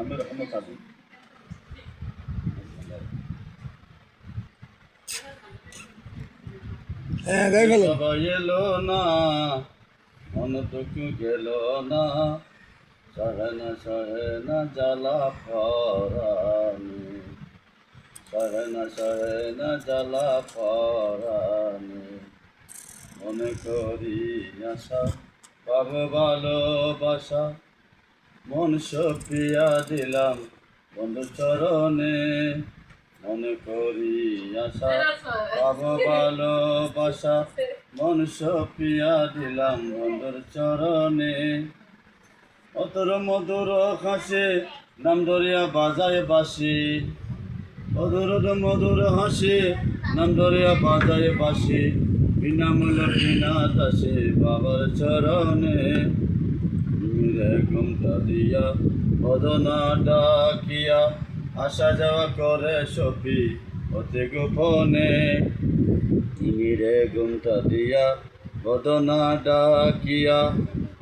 আমি রহমত আছি। হ্যাঁ গাই ফেলেন। সবাই এলো না, মন দুঃখ গেল না, সহে না জ্বালা পরাণে, সহে না জ্বালা পরাণে। মনে করি আশা পাব ভালোবাসা, মন সপিয়া দিলাম বন্ধু চরণে। মনে করি আশা পাব ভালোবাসা, মন সপিয়া দিলাম বন্ধুর চরণে। অতর মধুর হাসে নাম ধরিয়া বাজায় বাসি, অধুর মধুর হাসি নাম ধরিয়া বাজায় বাসি, বিনামূল্য বিনা দাসে বাবার চরণে। মিরে ঘুমটা দিয়া বদনা ডাকিয়া, আসা যাওয়া করে সপি অতি গোপনে। মিরে ঘুমটা দিয়া বদনা ডাকিয়া,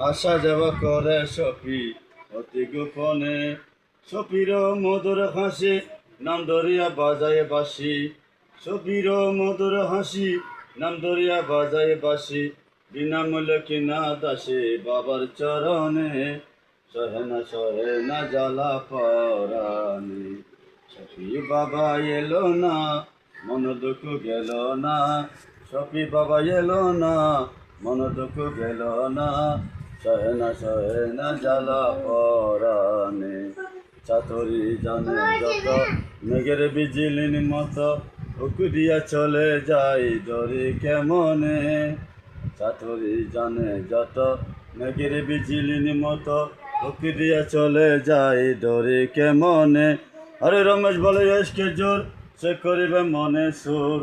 আসা যাওয়া করে সপি অতি গোপনে। সপির মধুর হাসি নাম ধরিয়া বাজায় বাসি, সপির মধুর হাসি নাম ধরিয়া বাজায় বাসি, বিনামূল্যে কিনা দাসে বাবার চরণে। সহে না জ্বালা পরাণে। সফি বাবা এলো না, মন দুঃখ গেল না, সফি বাবা এলো না, মন দুঃখ গেল না, সহে না জ্বালা পরাণে। চাতরি জানে যত মেঘের বিজলির মতো, উকুড়িয়া চলে যাই দরে কেমনে। চাতরি জানে যত মেঘের বিজলির মতো, উকুড়িয়া চলে যাই ডরে কেমনে। আরে রমেশ বলে এসকে জোর, সে করিবে মনে সুর।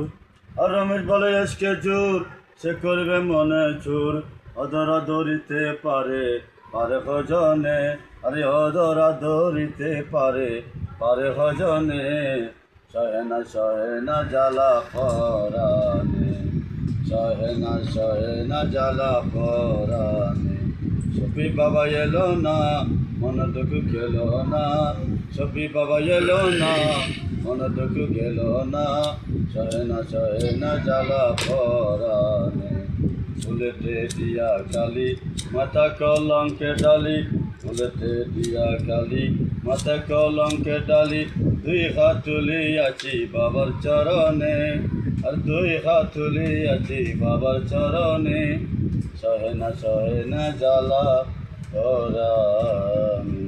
আর রমেশ বলে এসকে জোর, সে করিবে মনে চুর। অধরা ধরিতে পারে পারে ভজনে, আরে অধরা ধরিতে পারে পারে ভজনে। সহে না জ্বালা পরাণে, সহে না জ্বালা পরাণে। সফি বাবা এলো না, মন দুঃখ গেল না, সফি বাবা এলো না, মন দুঃখ গেল না, সহে না জ্বালা পরাণে। ফুলেতে দিয়া কালি মাথা কলঙ্কে ডালি, ফুলেতে দিয়া কালি মাথা কলঙ্কে ডালি, দুই হাত তুলিয়াছি বাবার চরণে, আর দুই হাত তুলিয়াছি বাবার চরণে। সহে না জ্বালা পরাণে।